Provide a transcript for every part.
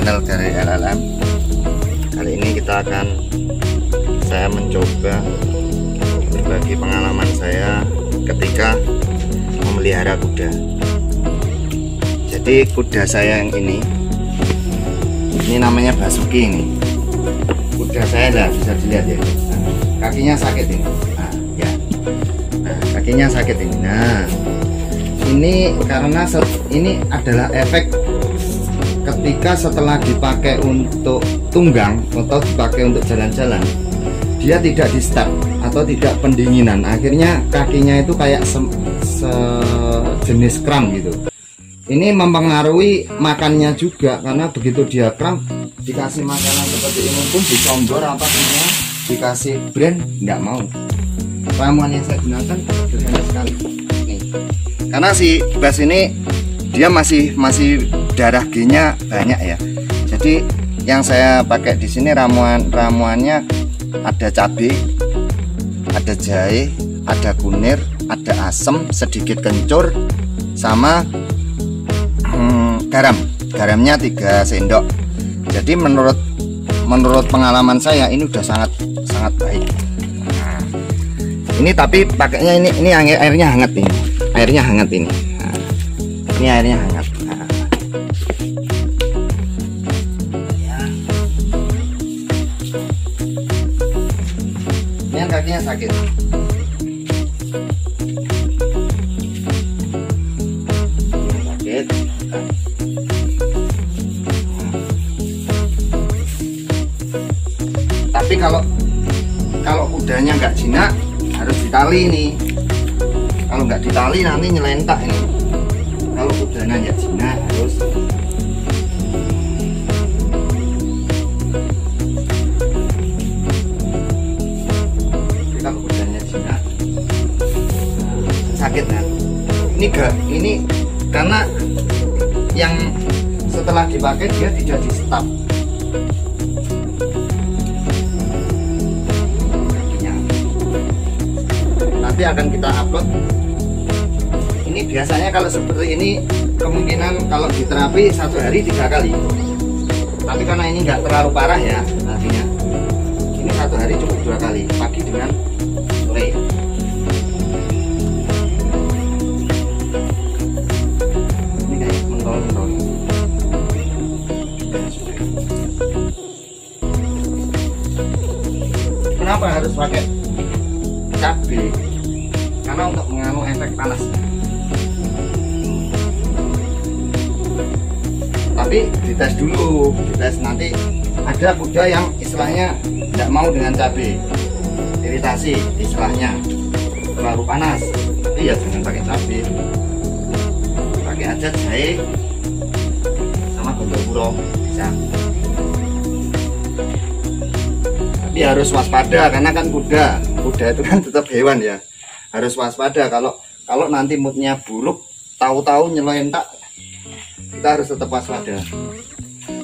channel dari LLM. Kali ini saya mencoba berbagi pengalaman saya ketika memelihara kuda. Jadi kuda saya yang ini namanya Basuki ini. Kuda saya lah, bisa dilihat ya. Nah, kakinya sakit ini. Nah, ya. Nah, kakinya sakit ini. Nah, ini karena ini adalah efek ketika setelah dipakai untuk tunggang atau dipakai untuk jalan-jalan, dia tidak di start atau tidak pendinginan, akhirnya kakinya itu kayak sejenis kram gitu. Ini mempengaruhi makannya juga, karena begitu dia kram dikasih makanan seperti ini pun dicombor apa namanya, dikasih brand nggak mau. Ramuan yang saya gunakan sederhana sekali nih, karena si Bas ini dia masih darah G-nya banyak ya. Jadi yang saya pakai di sini ramuannya ada cabai, ada jahe, ada kunir, ada asem, sedikit kencur, sama garam. Garamnya 3 sendok. Jadi menurut pengalaman saya ini udah sangat baik. Nah, ini tapi pakainya ini airnya hangat ini. Airnya hangat ini. Nah, ini airnya hangat. Nah. Ya. Ini yang kakinya sakit. Tapi kalau kudanya nggak jinak harus ditali nih. Kalau nggak ditali nanti nyelentak ini. Kalau kudanya nggak jinak harus kalau kudanya jinak sakit kan. Ini karena yang setelah dipakai dia tidak di stop. Nanti akan kita upload. Ini biasanya kalau seperti ini kemungkinan kalau diterapi 1 hari 3 kali. Tapi karena ini nggak terlalu parah ya, artinya ini 1 hari cukup 2 kali, pagi dengan sore. Ini kayak mentol-mentol. Kenapa harus pakai cabai? Karena untuk menganu efek panas. Tapi dites dulu, dites nanti. Ada kuda yang istilahnya tidak mau dengan cabai, iritasi istilahnya, terlalu panas. Tapi ya jangan pakai cabai, pakai aja jahe sama gondopuro bisa. Tapi harus waspada, karena kan kuda itu kan tetap hewan ya, harus waspada. Kalau nanti moodnya buruk, tahu-tahu nyelentak, kita harus tetap waspada.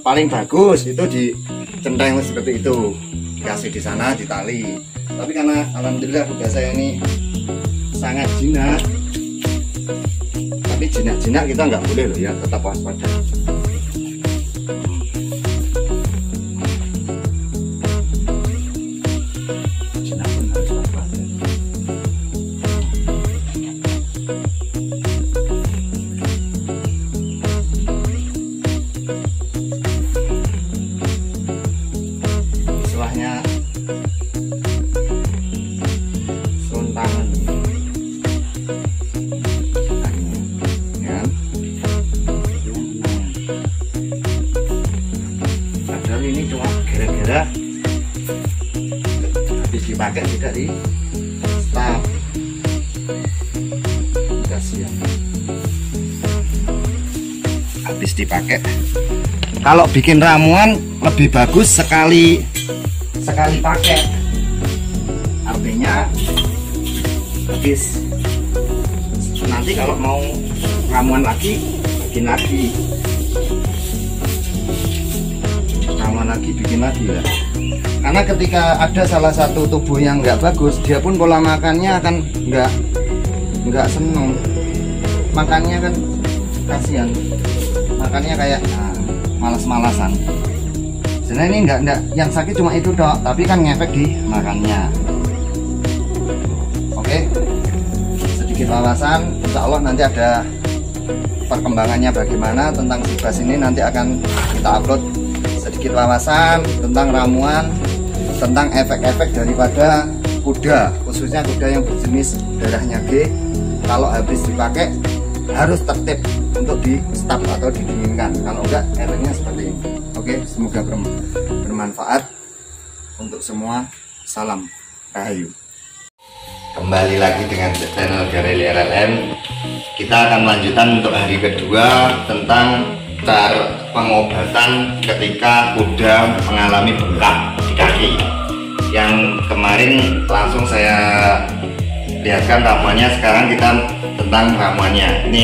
Paling bagus itu dicenteng seperti itu, dikasih di sana, ditali. Tapi karena alhamdulillah kuda saya ini sangat jinak, tapi jinak-jinak kita nggak boleh loh ya, tetap waspada. Suntangan ya. Padahal ini cuma gara-gara habis dipakai tidak di stop. Kasihan habis dipakai. Kalau bikin ramuan lebih bagus sekali pakai, artinya habis. Nanti kalau mau ramuan lagi, bikin lagi ramuan lagi, bikin lagi ya. Karena ketika ada salah satu tubuh yang nggak bagus, dia pun pola makannya akan nggak seneng. Makannya kan kasihan, makannya kayak malas-malasan. Sebenarnya ini enggak yang sakit cuma itu dok, tapi kan ngefek di makannya. Oke, sedikit wawasan, insya Allah nanti ada perkembangannya bagaimana tentang Sibas ini, nanti akan kita upload sedikit wawasan tentang ramuan, tentang efek-efek daripada kuda, khususnya kuda yang berjenis darahnya G. Kalau habis dipakai harus tertib untuk di stop atau didinginkan, kalau enggak efeknya seperti ini. Oke, semoga bermanfaat untuk semua. Salam Rahayu. Kembali lagi dengan channel Gareli RLM. Kita akan lanjutkan untuk hari kedua tentang cara pengobatan ketika kuda mengalami bengkak di kaki. Yang kemarin langsung saya lihatkan ramuannya, sekarang kita tentang ramuannya. Ini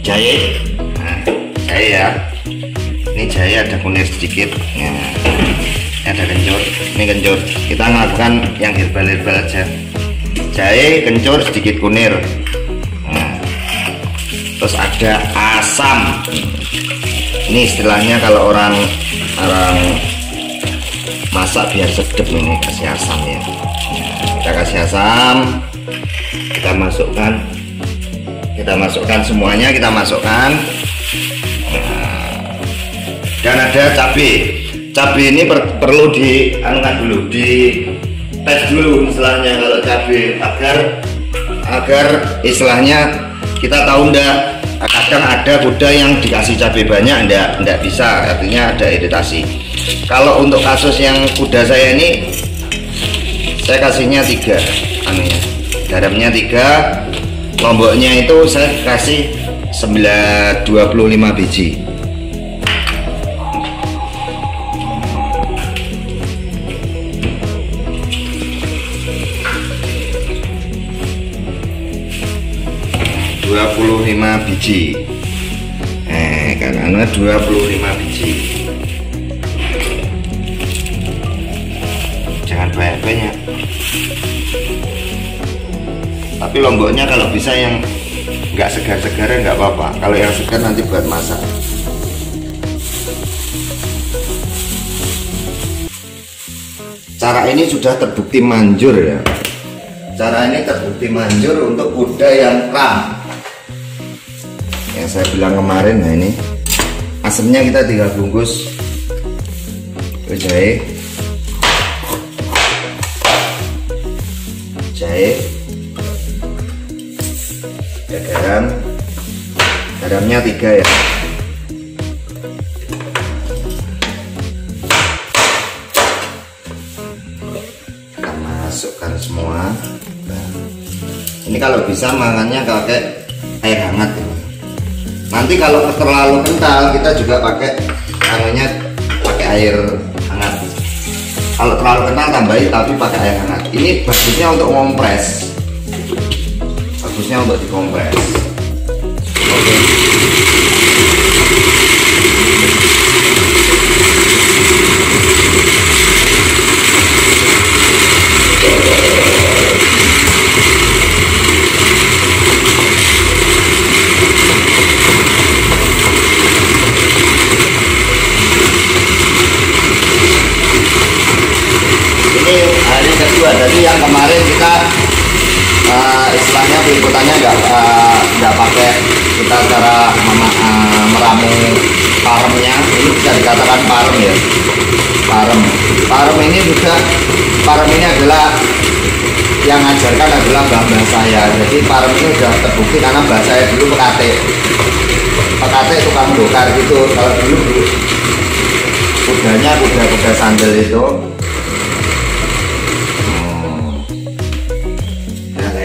jahe, nah, jahe ya. Ini jahe ada kunir sedikit, nah, ada kencur, ini kencur. Kita melakukan yang herbal-herbal aja. Jahe, kencur, sedikit kunir. Nah, terus ada asam. Ini istilahnya kalau orang masak biar sedap, ini kasih asam ya. Nah, kita kasih asam, kita masukkan semuanya, kita masukkan. Dan ada cabai ini perlu dianukan dulu, di tes dulu istilahnya kalau cabai, agar istilahnya kita tahu ndak. Kadang ada kuda yang dikasih cabai banyak ndak bisa, artinya ada iritasi. Kalau untuk kasus yang kuda saya ini, saya kasihnya 3 anunya, garamnya 3, lomboknya itu saya kasih 25 biji. Biji, karena 25 biji, jangan banyak-banyak. Tapi lomboknya kalau bisa yang nggak segar-segar nggak apa-apa, kalau yang segar nanti buat masak. Cara ini sudah terbukti manjur ya. Cara ini terbukti manjur untuk kuda yang kram. Yang saya bilang kemarin, nah ini asamnya kita 3 bungkus jahe, garamnya 3 ya. Kita masukkan semua. Nah, ini kalau bisa makannya pakai air hangat ya. Nanti kalau terlalu kental kita juga pakai air hangat. Kalau terlalu kental tambahin, tapi pakai air hangat. Ini bagusnya untuk ngompres, bagusnya untuk dikompres. Oke. Jadi yang kemarin kita istilahnya peliputannya nggak pakai kita cara meramu paremnya, ini bisa dikatakan parem ya. Parem ini juga, parem ini adalah yang ngajarkan adalah mbah saya. Jadi parem ini sudah terbukti karena mbah saya dulu pekate tukang bongkar gitu. Kalau dulu kudanya kuda sandal itu.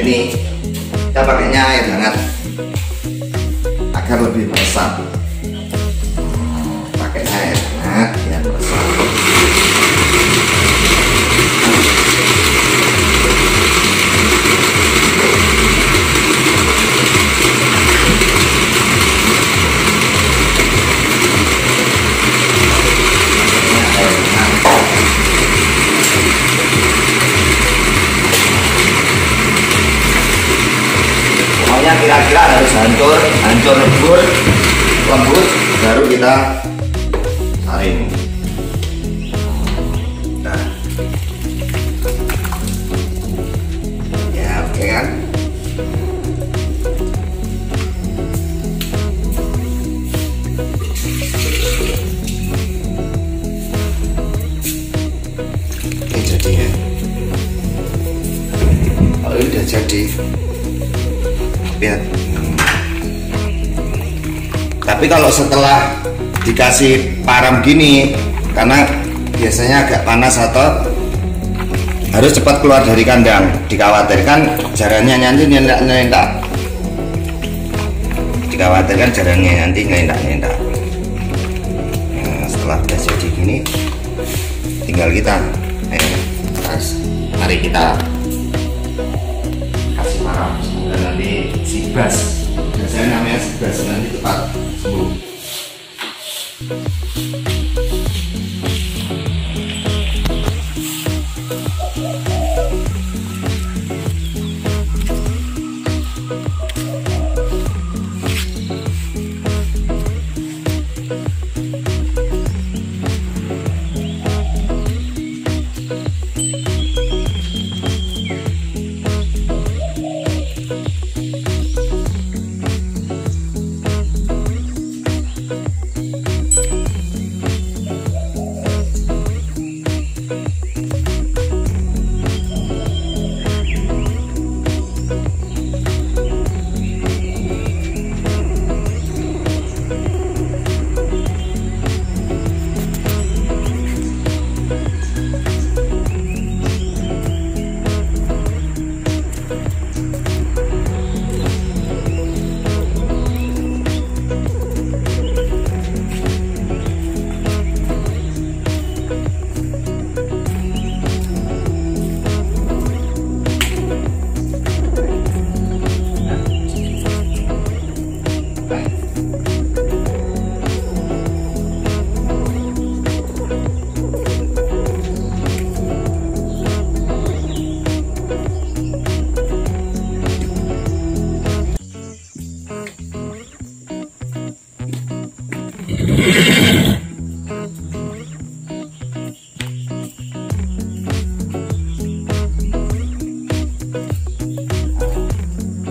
Ini kita pakainya air hangat agar lebih meresap. Pakai air hangat biar meresap. Kira-kira harus hancur lembut, baru kita Ya. Tapi kalau setelah dikasih param gini, karena biasanya agak panas atau harus cepat keluar dari kandang, dikhawatirkan jarannya nanti nyentak-nyentak. Dikhawatirkan jarannya nanti nyentak-nyentak. Nah, setelah udah jadi gini, tinggal kita mari kita kasih param. Dan nanti sibas, biasanya namanya sibas, nanti cepat sembuh.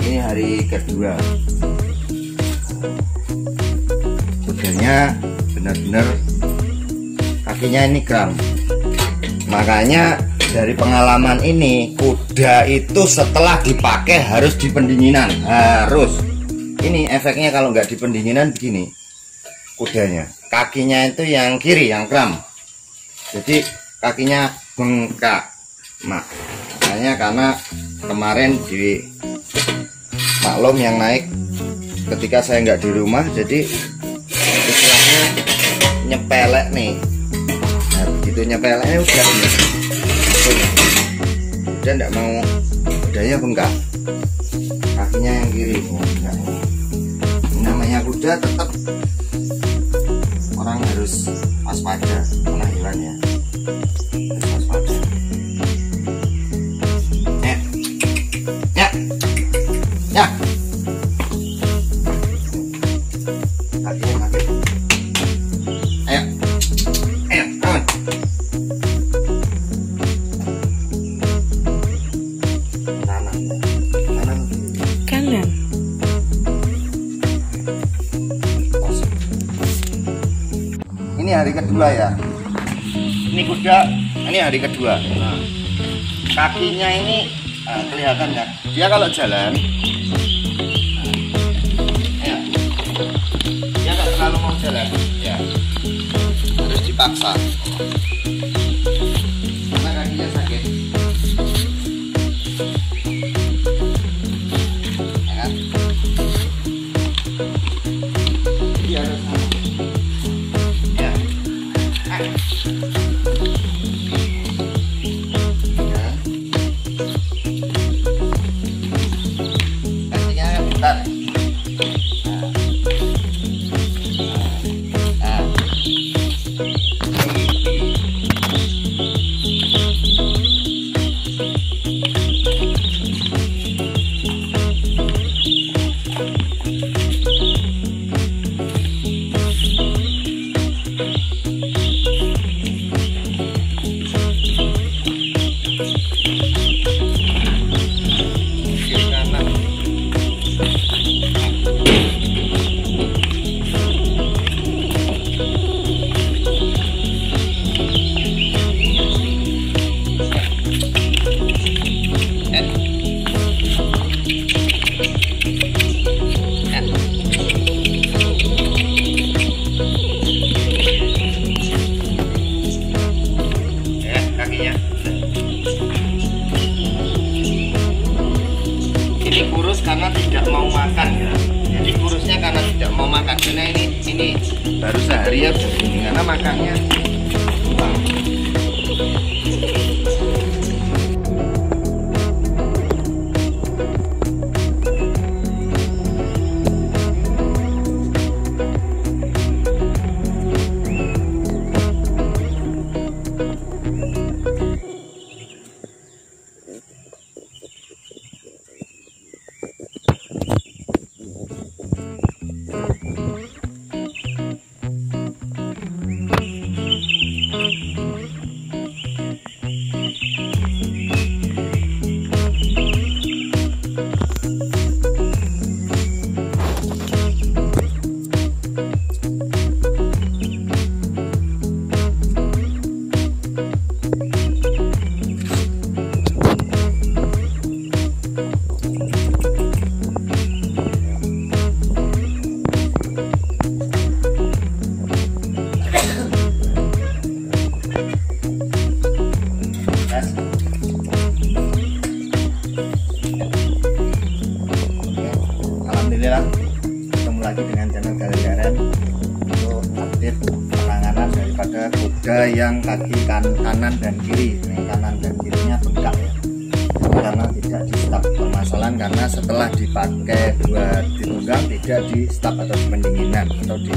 Ini hari kedua, kudanya benar-benar kakinya ini kram. Makanya dari pengalaman ini, kuda itu setelah dipakai harus di pendinginan, harus. Ini efeknya kalau nggak di pendinginan begini, kudanya kakinya itu yang kiri yang kram, jadi kakinya bengkak. Makanya karena kemarin di maklum yang naik ketika saya nggak di rumah, jadi istilahnya nyepelek nih. Nah begitu nyepeleknya udah nggak mau, udahnya bengkak kakinya yang kiri. Nah, namanya kuda tetap orang harus waspada penampilannya, harus waspada. Ya, kakinya kaki. Ayo, aman. Kanan. Ini hari kedua ya. Ini kuda, ini hari kedua. Nah, kakinya ini kelihatan ya. Dia kalau jalan, ya, dia nggak terlalu mau jalan, ya harus dipaksa. Karena kakinya sakit. Ya kan? Jadi harus. kurus karena tidak mau makan ya. Jadi kurusnya karena tidak mau makan. Karena ini baru sehari ya begini karena makannya kurang. Alhamdulillah ketemu lagi dengan channel Garen untuk update penanganan daripada kuda yang kaki kanan dan kiri. Ini kanan dan kirinya bengkak ya, karena tidak di stop. Permasalahan karena setelah dipakai buat ditunggang tidak di stop atau pendinginan atau di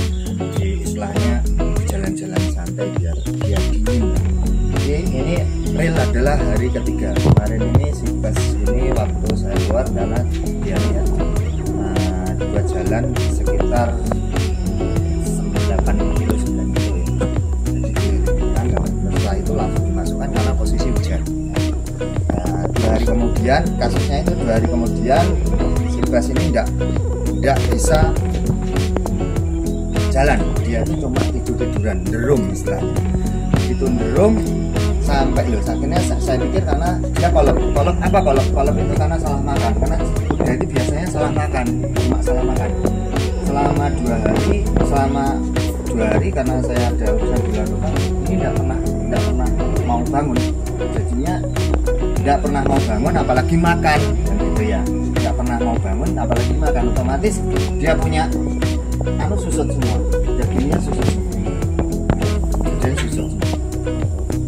istilahnya jalan-jalan santai biar dingin. Jadi ini real adalah hari ketiga. Kemarin ini si bus ini waktu saya keluar karena dia lihat buat jalan sekitar 8 kilo 9 kilo ya. Jadi kan setelah itu langsung dimasukkan karena posisi hujan. Nah, 2 hari kemudian kasusnya itu 2 hari kemudian si bus ini enggak bisa jalan, dia itu cuma tiduran derum istilahnya. Itu derum sampai akhirnya saya pikir karena dia kolok itu karena salah makan, karena kuda itu biasanya salah makan, cuma salah makan selama 2 hari karena saya ada urusan di luar, ini tidak pernah mau bangun, jadinya tidak pernah mau bangun apalagi makan dan gitu ya, tidak pernah mau bangun apalagi makan, otomatis dia punya susut semua, dagingnya susut semua.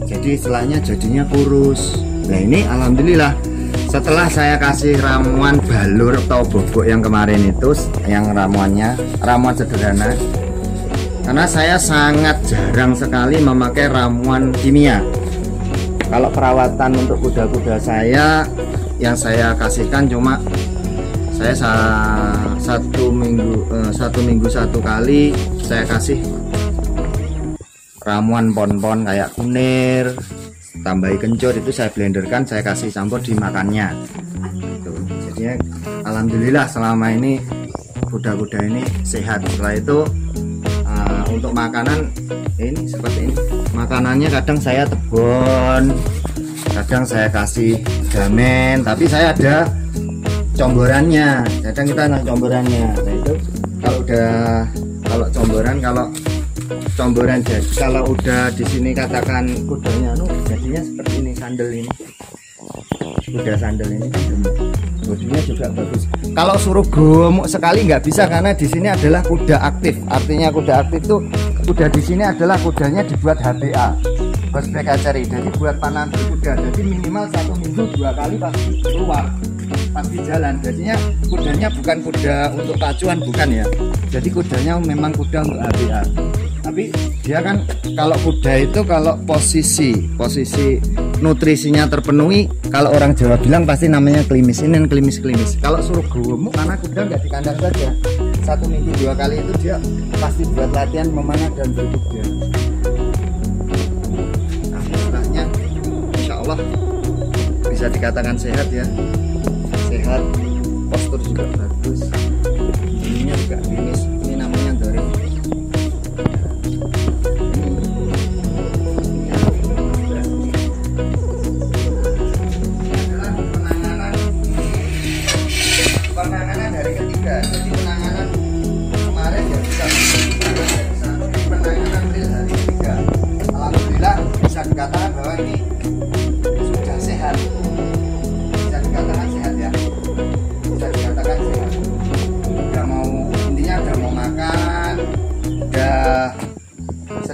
Jadi istilahnya jadinya kurus. Nah ini alhamdulillah setelah saya kasih ramuan balur atau bobok yang kemarin itu, yang ramuan sederhana, karena saya sangat jarang sekali memakai ramuan kimia. Kalau perawatan untuk kuda-kuda saya yang saya kasihkan cuma saya satu minggu satu kali saya kasih ramuan pon-pon kayak kunir, tambahi kencur, itu saya blenderkan, saya kasih campur di makannya. Jadi alhamdulillah selama ini kuda-kuda ini sehat. Setelah itu untuk makanan ini seperti ini. Makanannya kadang saya tebon, kadang saya kasih damen, tapi saya ada comborannya. Kadang kita ada comborannya. Nah itu kalau comboran jadi kalau udah di sini katakan kudanya jadinya seperti ini, sandal ini, kuda sandal ini kan bodinya juga bagus. Kalau suruh gemuk sekali nggak bisa karena di sini adalah kuda aktif. Artinya kuda aktif tuh kuda di sini adalah kudanya dibuat HBA, horseback archery. Jadi buat panah kuda. Jadi minimal 1 minggu 2 kali pasti keluar, pasti jalan. Jadinya kudanya bukan kuda untuk pacuan, bukan ya. Jadi kudanya memang kuda untuk HBA. Tapi dia kan kalau kuda itu kalau posisi nutrisinya terpenuhi, kalau orang Jawa bilang pasti namanya klimis. Ini klimis. Kalau suruh gemuk karena kuda nggak di kandang saja, 1 minggu 2 kali itu dia pasti buat latihan memanah dan duduk dia. Nah setelahnya insya Allah bisa dikatakan sehat ya, sehat, postur juga bagus, ininya juga klimis. Ini namanya dari penanganan hari ketiga. Jadi penanganan kemarin ya bisa penanganan real hari ketiga. Alhamdulillah bisa dikatakan bahwa ini sudah sehat, bisa dikatakan sehat ya, bisa dikatakan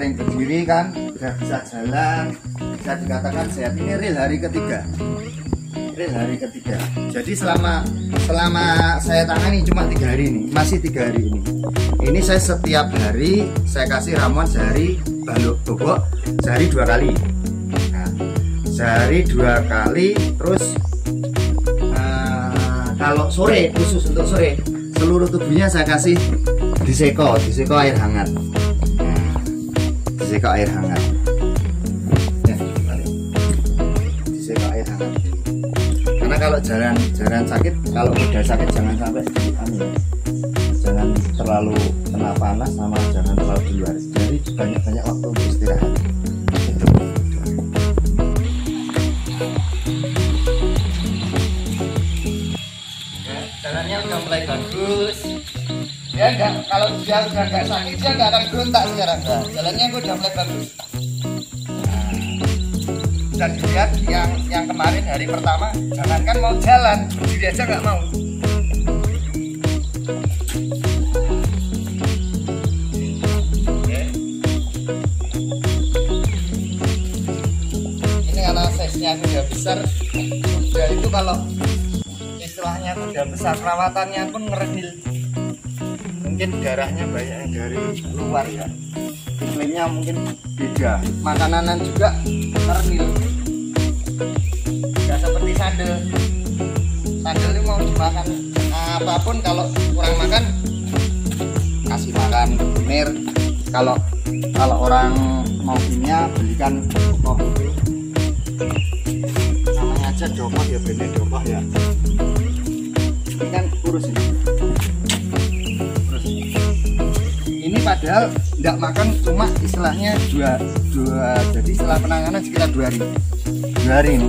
sering berdiri kan, udah bisa jalan, bisa dikatakan sehat. Ini real hari ketiga. Jadi selama saya tangani cuma 3 hari ini, masih 3 hari ini. Ini saya setiap hari saya kasih ramuan sehari, balok bobok sehari 2 kali. Nah, sehari 2 kali. Terus kalau sore, khusus untuk sore, seluruh tubuhnya saya kasih diseko air hangat. Nah, diseko air hangat. Diseko air hangat. Karena kalau jalan sakit, kalau udah sakit jangan sampai jangan terlalu kena panas sama jangan terlalu di luar. Jadi banyak waktu untuk istirahat. Itu. Ya, jalannya udah mulai bagus. Ya enggak, kalau dia udah nggak sakit dia nggak akan berontak sekarang. Nah, jalannya udah mulai bagus. Dan dilihat yang kemarin hari pertama, jangankan mau jalan, berdiri aja nggak mau. Ini karena size-nya kuda besar, kuda itu kalau istilahnya kuda besar, perawatannya pun ngerenil. Mungkin darahnya banyak yang dari luar ya, iklimnya mungkin beda, makanan juga ngerenil. Gak seperti sandal ini mau dimakan apapun, kalau kurang makan kasih makan kunir. Kalau orang mau kimia belikan dokoh itu, namanya aja dokoh ya, bener dokoh ya. Ini kan kurus ini. Ini padahal tidak makan, cuma istilahnya dua, jadi setelah penanganan sekitar 2 hari. 2 hari ini.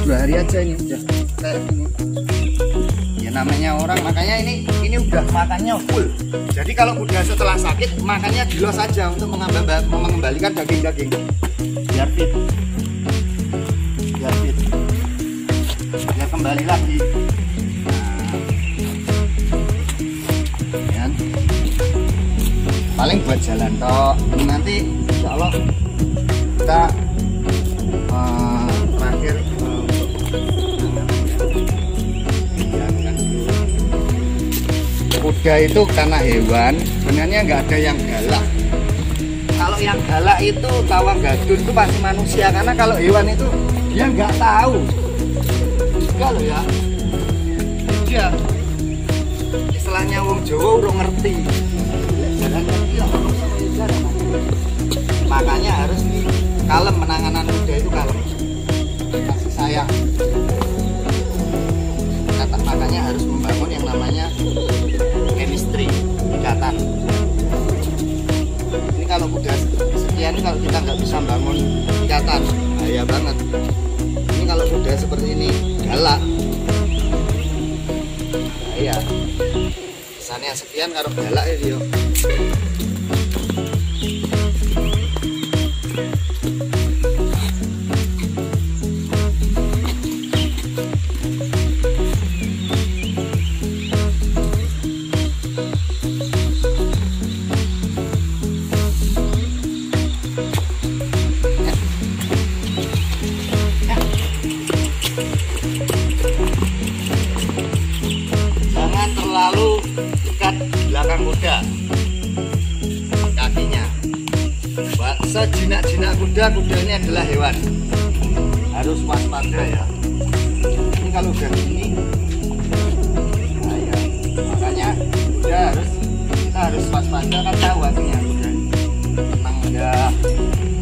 2 hari aja ini udah kayak gini. Ya namanya orang, makanya ini udah makannya full. Jadi kalau udah setelah sakit makannya dilos saja untuk mengembalikan daging-daging biar fit. Biar kembali lagi. Nah, paling buat jalan toh. Nanti insya Allah kita terakhir kuda itu karena hewan sebenarnya nggak ada yang galak. Kalau yang galak itu tawang gadun itu pasti manusia, karena kalau hewan itu dia nggak tahu. Enggak loh ya, dia istilahnya wong Jawa udah ngerti. Makanya harus kalem, penanganan kuda itu kalem, kasih sayang. Makanya harus membangun yang namanya chemistry, ikatan. Ini kalau kuda sekian, kalau kita nggak bisa bangun ikatan, bahaya banget. Ini kalau kuda seperti ini galak, bahaya. Kesannya sekian kalau galak ya dia. Jangan terlalu dekat belakang kuda, kakinya. Sejinak-jinak kuda ini adalah hewan, harus waspada ya. Ini kalau udah gini bahaya. Makanya kuda kita harus waspada, kan tahu hasilnya kuda tenang enggak,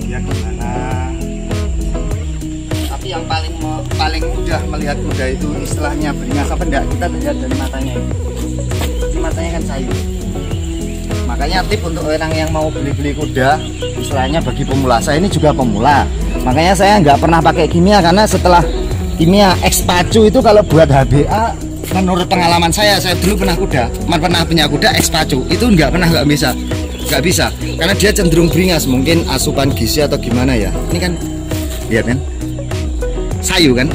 dia gimana. Tapi yang paling mudah melihat kuda itu istilahnya beringas apa enggak, kita lihat dari matanya. Ini matanya kan sayu. Makanya tip untuk orang yang mau beli kuda, istilahnya bagi pemula, saya ini juga pemula, makanya saya nggak pernah pakai kimia, karena setelah kimia ekspacu itu kalau buat HBA, menurut pengalaman saya dulu pernah punya kuda ekspacu, itu nggak bisa, karena dia cenderung beringas, mungkin asupan gizi atau gimana ya. Ini kan lihat kan sayu kan,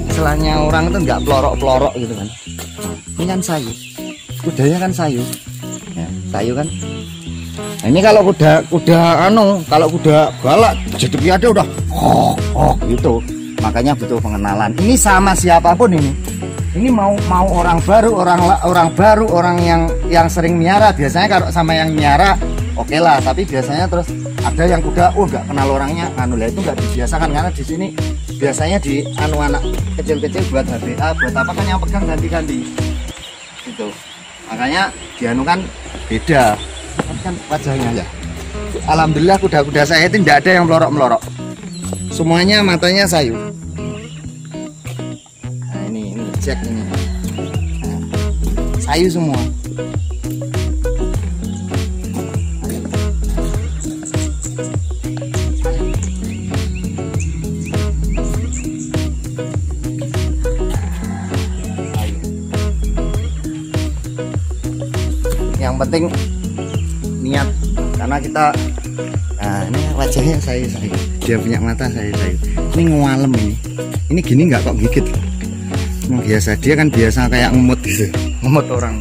istilahnya orang itu nggak pelorok gitu kan. Ini kan sayu, kudanya kan sayu ya, sayu kan. Nah, ini kalau kalau kuda galak jeduknya ada udah gitu. Makanya butuh pengenalan. Ini sama siapapun ini. Ini mau orang baru, orang yang sering miara. Biasanya kalau sama yang miara oke lah, tapi biasanya terus ada yang kuda nggak kenal orangnya, lah itu nggak dibiasakan karena di sini biasanya di anak kecil-kecil buat HBA, buat apa kan yang pegang ganti-ganti gitu. Makanya dianukan beda kan wajahnya ya. Alhamdulillah kuda-kuda saya itu tidak ada yang melorok-melorok, semuanya matanya sayu. Nah ini cek ini, nah, sayu semua. Yang penting niat, karena kita ini wajahnya sayu, dia punya mata sayu. Ini ngewalem ini gini nggak kok gigit. Biasa dia kan biasa kayak ngemut gitu, ngemut orang.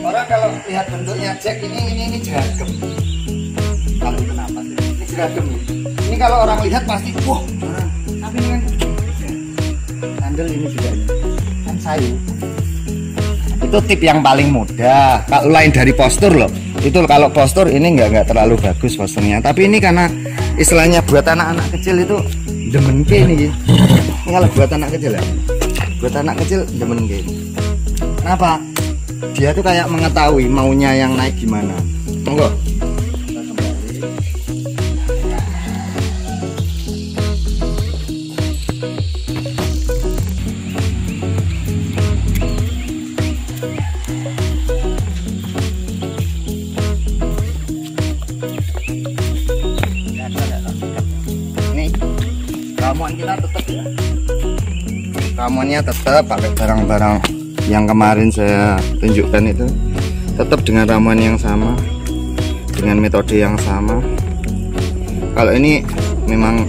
Orang kalau lihat bentuknya Jack ini jeragem. Kalau kenapa sih? Ini jeragem. Ini kalau orang lihat pasti wah, tapi ini kan sandal ini juga kan sayu. Itu tip yang paling mudah. Kalau lain dari postur loh. Itu kalau postur ini nggak terlalu bagus posturnya. Tapi ini karena istilahnya buat anak-anak kecil itu demenke ini. Ini kalau buat anak kecil ya. Buat anak kecil demenke. Kenapa? Dia tuh kayak mengetahui maunya yang naik gimana. Monggo. Nih, ramuan kita tetap ya. Ramuannya tetap pakai barang-barang yang kemarin saya tunjukkan itu, tetap dengan ramuan yang sama, dengan metode yang sama. Kalau ini memang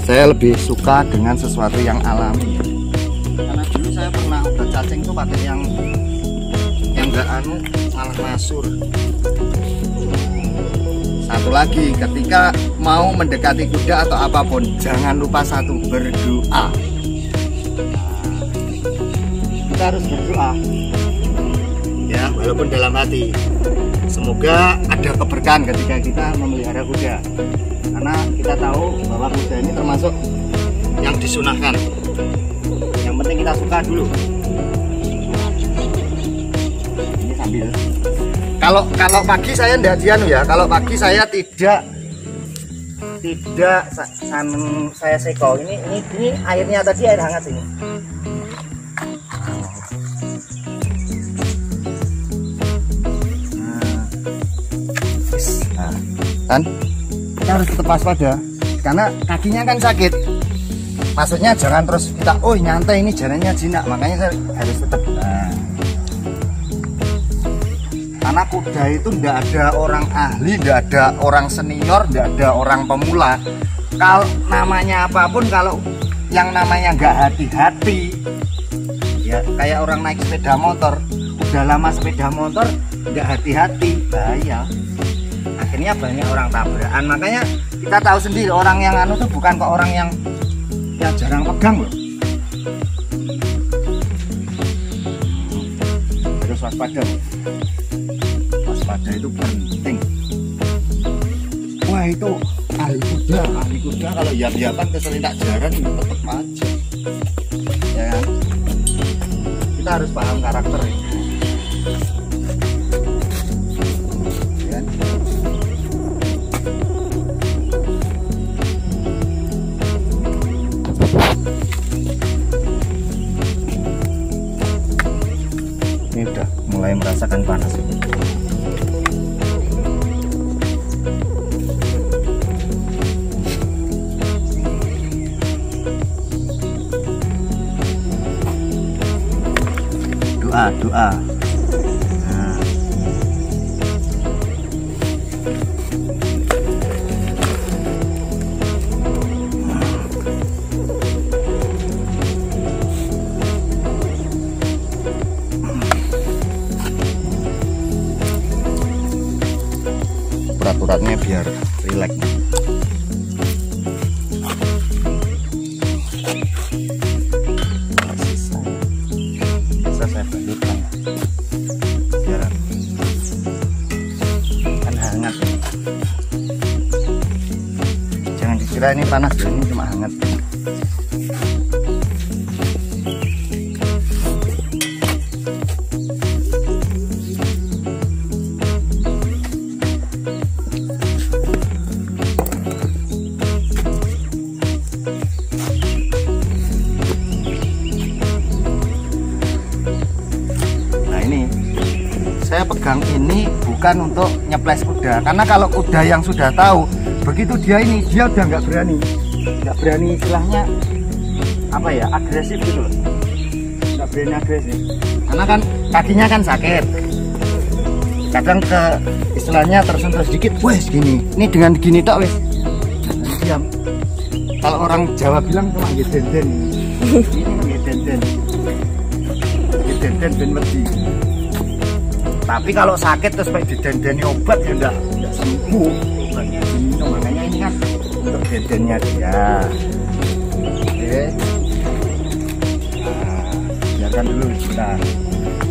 saya lebih suka dengan sesuatu yang alami, karena dulu saya pernah obat cacing tuh pakai yang enggak malah masur. Satu lagi, ketika mau mendekati kuda atau apapun, jangan lupa satu, berdoa. Kita harus berdoa ya, walaupun dalam hati. Semoga ada keberkahan ketika kita memelihara kuda, karena kita tahu bahwa kuda ini termasuk yang disunahkan. Yang penting kita suka dulu. Ini sambil kalau pagi saya tidak dianu ya, kalau pagi saya tidak saya seko. Ini airnya tadi air hangat ini. Kan kita harus tetap waspada karena kakinya kan sakit. Maksudnya jangan terus kita nyantai, ini jalannya jinak, makanya saya harus tetap. Karena kuda itu tidak ada orang ahli, tidak ada orang senior, tidak ada orang pemula. Kalau namanya apapun, kalau yang namanya nggak hati-hati ya kayak orang naik sepeda motor, udah lama sepeda motor nggak hati-hati, bahaya. Akhirnya banyak orang tabrakan. Makanya kita tahu sendiri orang yang tuh bukan kok orang yang jarang pegang loh. Harus waspada. Waspada itu penting. Wah itu ahli kuda kalau yap-yapan keselintak jaran tetap aja. Ya kan? Kita harus paham karakter ini. Ini udah mulai merasakan panas. doa. Nah. Urat-uratnya biar rileks. Bisa saya balurkan biar kan hangat. Jangan dikira ini panas, ini cuma hangat. Saya pegang ini bukan untuk nyeples kuda, karena kalau kuda yang sudah tahu begitu dia udah nggak berani istilahnya apa ya, agresif gitu loh, nggak berani agresif, karena kan kakinya kan sakit, kadang ke istilahnya tersentuh sedikit, wes gini, ini dengan gini tak wes diam. Kalau orang Jawa bilang cuma gedenden, ini gedenden ben wedi. Tapi kalau sakit terus pakai didendeni obat ya enggak sembuh, obatnya diminum. Makanya ini kan untuk dendennya dia. Oke. Nah, biarkan dulu sebentar.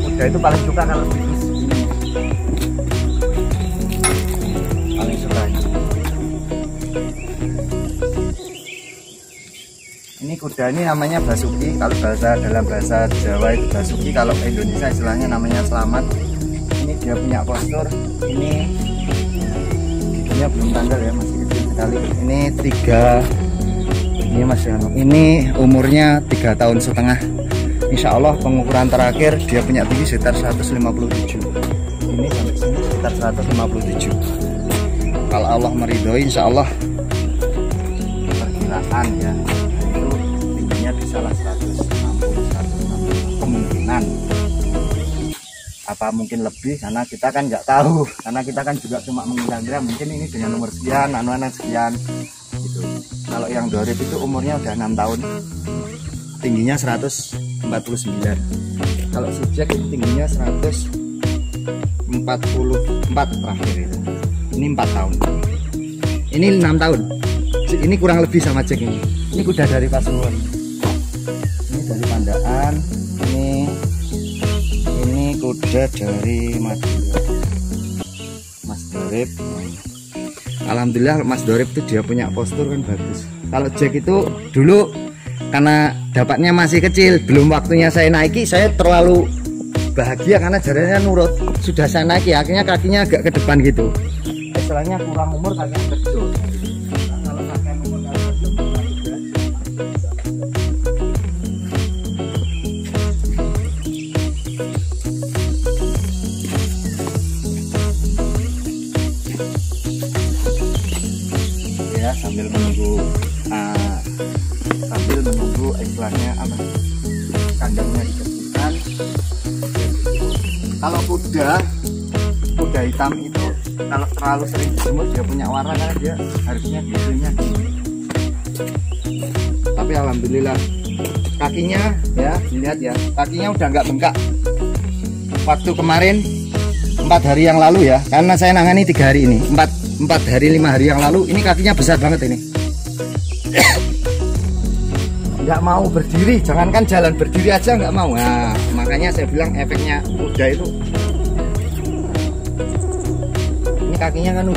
Kuda itu paling suka kalau tikus ini. Paling suka ini. Ini kuda ini namanya Basuki. Kalau dalam bahasa Jawa itu Basuki, kalau Indonesia istilahnya namanya Selamat. Ini dia punya postur, ini giginya belum tanggal ya, masih kecil sekali. Ini 3, ini masih ini umurnya 3,5 tahun. Insya Allah pengukuran terakhir dia punya tinggi sekitar 157. Ini sampai sini sekitar 157. Kalau Allah meridhoi, insya Allah perkiraan ya itu tingginya bisa lah 160 kemungkinan. Apa mungkin lebih, karena kita kan nggak tahu, karena kita kan juga cuma mengira-ngira mungkin ini dengan nomor sekian, anak sekian gitu. Kalau yang Dorip itu umurnya udah 6 tahun, tingginya 149. Kalau si Jack itu tingginya 144 terakhir itu. Ini 4 tahun, ini 6 tahun, ini kurang lebih sama Jack ini. Ini kuda dari Pasuruan, ini dari Pandaan, ini kuda dari Madura, Mas Dorip. Alhamdulillah Mas Dorip itu dia punya postur kan bagus. Kalau Jack itu dulu karena dapatnya masih kecil, belum waktunya saya naiki, saya terlalu bahagia karena jalannya nurut. Sudah saya naiki, akhirnya kakinya agak ke depan gitu. Istilahnya kurang umur kakinya kecil. Kalau kakinya umur sambil menunggu istilahnya apa, kandangnya dibersihkan. Kalau kuda hitam itu kalau terlalu sering dijemur dia punya warna, karena dia harusnya birunya gini. Tapi alhamdulillah kakinya ya, dilihat ya, kakinya udah nggak bengkak. Waktu kemarin 4 hari yang lalu ya, karena saya nangani 3 hari ini, 4 hari 5 hari yang lalu, ini kakinya besar banget ini. Nggak mau berdiri, jangankan jalan, berdiri aja nggak mau. Nah, makanya saya bilang efeknya kuda itu, ini kakinya kan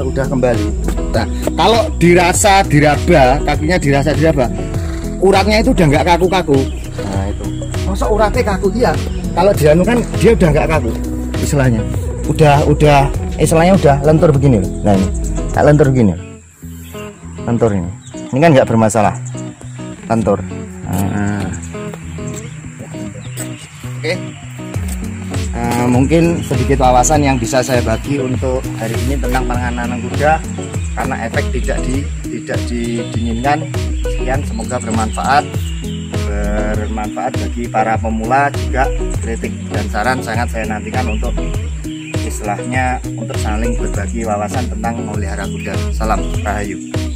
udah kembali. Nah, kalau diraba, kakinya diraba, uratnya itu udah nggak kaku-kaku. Nah itu, masa uratnya kaku dia? Kalau dianu kan dia udah nggak kaku, istilahnya. Udah istilahnya udah lentur begini. Nah ini, kayak lentur begini. Lentur ini kan nggak bermasalah. Lentur. Oke. Mungkin sedikit wawasan yang bisa saya bagi untuk hari ini tentang penanganan kuda, karena efek tidak diinginkan. Sekian, semoga bermanfaat. bermanfaat bagi para pemula. Juga kritik dan saran sangat saya nantikan untuk istilahnya untuk saling berbagi wawasan tentang memelihara kuda. Salam Rahayu.